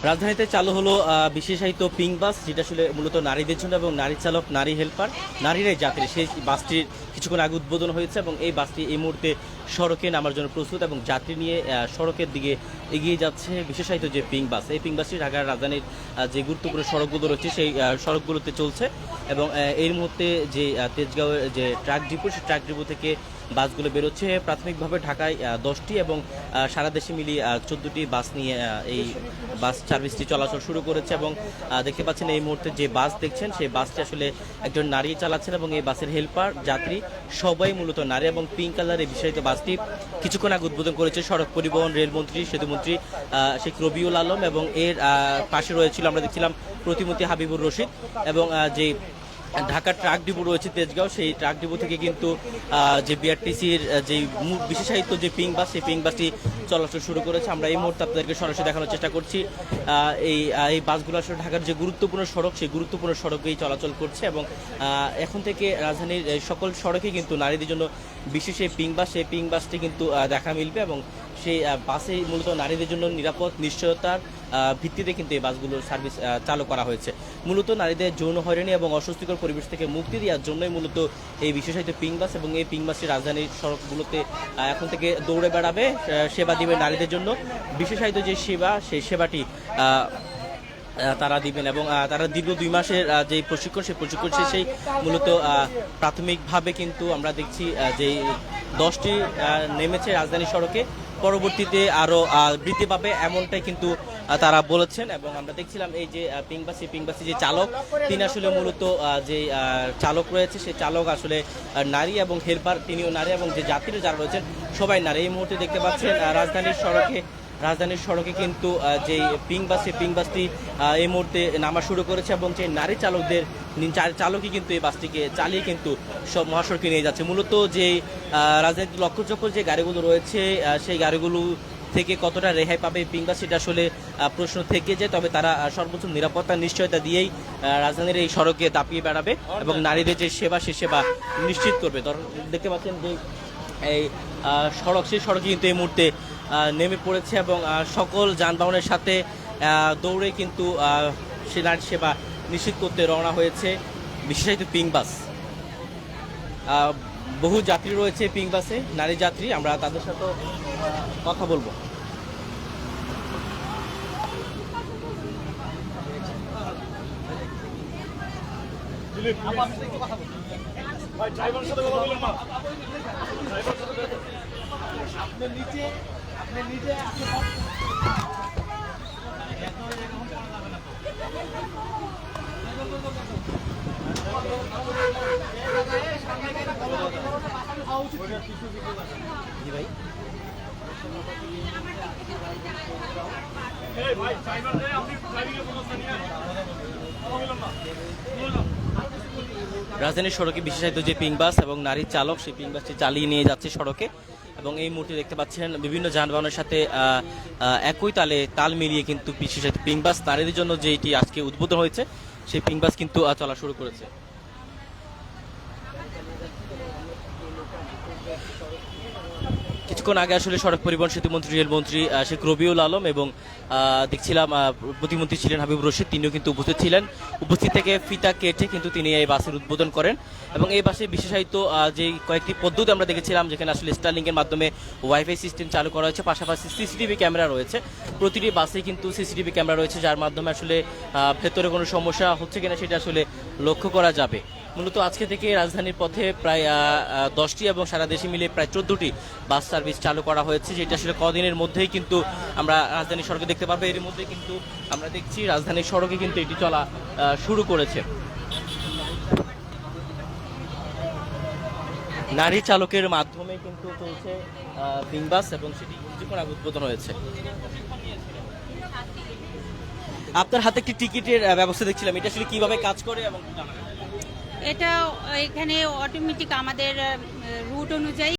রাজধানীতে চালু হলো বিশেষায়িত পিঙ্ক বাস, যেটা আসলে মূলত নারীদের জন্য এবং নারী চালক, নারী হেল্পার, নারীরাই যাত্রী। সেই বাসটির কিছুক্ষণ আগে উদ্বোধন হয়েছে এবং এই বাসটি এই মুহূর্তে সড়কে নামার জন্য প্রস্তুত এবং যাত্রী নিয়ে সড়কের দিকে এগিয়ে যাচ্ছে বিশেষায়িত যে পিঙ্ক বাস। এই পিঙ্ক বাসটি ঢাকার রাজধানীর যে গুরুত্বপূর্ণ সড়কগুলো রয়েছে সেই সড়কগুলোতে চলছে এবং এই মুহূর্তে যে তেজগাঁওয়ের যে ট্রাক ডিপো, সেই ট্রাক ডিপো থেকে বাসগুলো বেরোচ্ছে। প্রাথমিকভাবে ঢাকায় 10টি এবং সারা দেশে মিলিয়ে 14টি বাস নিয়ে এই বাস সার্ভিসটি চলাচল শুরু করেছে এবং দেখতে পাচ্ছেন এই মুহূর্তে যে বাস দেখছেন সেই বাসটি আসলে একজন নারী চালাচ্ছেন এবং এই বাসের হেল্পার, যাত্রী সবাই মূলত নারী এবং পিঙ্ক কালারের বিশেষায়িত বাসটি কিছুক্ষণ আগে উদ্বোধন করেছে সড়ক পরিবহন রেলমন্ত্রী, সেতুমন্ত্রী শেখ রবিউল আলম এবং এর পাশে রয়েছিল আমরা দেখছিলাম প্রতিমন্ত্রী হাবিবুর রশিদ এবং যে ঢাকার ট্রাক ডিপো রয়েছে তেজগাঁও, সেই ট্রাক ডিপো থেকে কিন্তু যে বিআরটিসির যে বিশেষায়িত যে পিঙ্ক বাস, সেই পিঙ্ক বাসটি চলাচল শুরু করেছে। আমরা এই মুহূর্তে আপনাদেরকে সরাসরি দেখানোর চেষ্টা করছি। এই বাসগুলো আসলে ঢাকার যে গুরুত্বপূর্ণ সড়ক, সেই গুরুত্বপূর্ণ সড়কেই চলাচল করছে এবং এখন থেকে রাজধানীর সকল সড়কে কিন্তু নারীদের জন্য বিশেষ এই পিঙ্ক বাস, সেই পিঙ্ক বাসটি কিন্তু দেখা মিলবে এবং সেই বাসে মূলত নারীদের জন্য নিরাপদ নিশ্চয়তার ভিত্তিতে কিন্তু এই বাসগুলোর সার্ভিস চালু করা হয়েছে। মূলত নারীদের যৌন হয়রানি এবং অস্বস্তিকর পরিবেশ থেকে মুক্তি দেওয়ার জন্যই মূলত এই বিশেষায়িত পিঙ্ক বাস এবং এই পিঙ্ক বাসটি রাজধানীর সড়কগুলোতে এখন থেকে দৌড়ে বেড়াবে, সেবা দিবে নারীদের জন্য। বিশেষায়িত যে সেবা, সেই সেবাটি তারা দিবেন এবং তারা দীর্ঘ 2 মাসের যে প্রশিক্ষণ, সেই প্রশিক্ষণ শেষেই মূলত প্রাথমিকভাবে কিন্তু আমরা দেখছি যে 10টি নেমেছে রাজধানী সড়কে, পরবর্তীতে আরও বৃদ্ধি পাবে এমনটাই কিন্তু তারা বলেছেন। এবং আমরা দেখছিলাম এই যে পিঙ্ক বাসে যে চালক, তিনি আসলে মূলত যে চালক রয়েছে সেই চালক আসলে নারী এবং হেল্পার তিনিও নারী এবং যে যাত্রী যারা রয়েছেন সবাই নারী। এই মুহূর্তে দেখতে পাচ্ছেন রাজধানীর সড়কে কিন্তু যে পিঙ্ক বাসটি এই মুহূর্তে নামা শুরু করেছে এবং যে নারী চালকই কিন্তু এই বাসটিকে চালিয়ে কিন্তু সব মহাসড়কে নিয়ে যাচ্ছে। মূলত যে রাজধানীর লক্ষ্যচক্র যে গাড়িগুলো রয়েছে সেই গাড়িগুলো থেকে কতটা রেহাই পাবে পিঙ্ক বাস, সেটা আসলে প্রশ্ন থেকে যায়। তবে তারা সর্বোচ্চ নিরাপত্তার নিশ্চয়তা দিয়েই রাজধানীর এই সড়কে দাপিয়ে বেড়াবে এবং নারীদের যে সেবা, সে সেবা নিশ্চিত করবে। দেখতে পাচ্ছেন যে এই সেই সড়কে কিন্তু এই মুহূর্তে নেমে পড়েছে এবং সকল যানবাহনের সাথে দৌড়ে কিন্তু সে নারী সেবা নিশ্চিত করতে রওনা হয়েছে বিশেষায়িত পিঙ্ক বাস। বহু যাত্রী রয়েছে পিঙ্ক বাসে, নারী যাত্রী, আমরা তাদের সাথে কথা বলবো। রাজধানীর সড়কে বিশেষায়িত যে পিঙ্ক বাস এবং নারী চালক, সেই পিঙ্ক বাসটি চালিয়ে নিয়ে যাচ্ছে সড়কে এবং এই মুহূর্তে দেখতে পাচ্ছেন বিভিন্ন যানবাহনের সাথে একই তাল মিলিয়ে কিন্তু বিশেষায়িত পিঙ্ক বাস নারীদের জন্য যেটি আজকে উদ্বোধন হয়েছে, সেই পিঙ্ক বাস কিন্তু চলা শুরু করেছে। কিছুক্ষণ আগে আসলে সড়ক পরিবহন সেতুমন্ত্রী রেলমন্ত্রী শেখ রবিউল আলম এবং দেখছিলাম প্রতিমন্ত্রী ছিলেন হাবিবুর রশিদ, তিনিও কিন্তু উপস্থিত ছিলেন। উপস্থিত থেকে ফিতা কেটে কিন্তু তিনি এই বাসের উদ্বোধন করেন এবং এই বাসে বিশেষায়িত যে কয়েকটি পদ্ধতি আমরা দেখেছিলাম, যেখানে আসলে স্টারলিংকের মাধ্যমে ওয়াইফাই সিস্টেম চালু করা হয়েছে, পাশাপাশি সিসিটিভি ক্যামেরা রয়েছে। প্রতিটি বাসে কিন্তু সিসিটিভি ক্যামেরা রয়েছে, যার মাধ্যমে আসলে ভেতরে কোনো সমস্যা হচ্ছে কিনা সেটা আসলে লক্ষ্য করা যাবে। মূলত আজকে থেকে রাজধানীর পথে প্রায় 10টি এবং সারা দেশে মিলে প্রায় 14টি বাস সার্ভিস চালু করা হয়েছে, যেটা আসলে কদিনের মধ্যেই কিন্তু আমরা রাজধানীর সড়কে দেখতে পাবো। এর মধ্যে কিন্তু আমরা দেখছি রাজধানীর সড়কে কিন্তু এটি চলা শুরু করেছে। নারী চালকের মাধ্যমে কিন্তু চলছে পিঙ্ক বাস এবং সেটি কিছুক্ষণ আগে উদ্বোধন হয়েছে। আপনার হাতে একটি টিকিটের ব্যবস্থা দেখছিলাম, এটা আসলে কিভাবে কাজ করে এবং এটা এখানে অটোমেটিক আমাদের রুট অনুযায়ী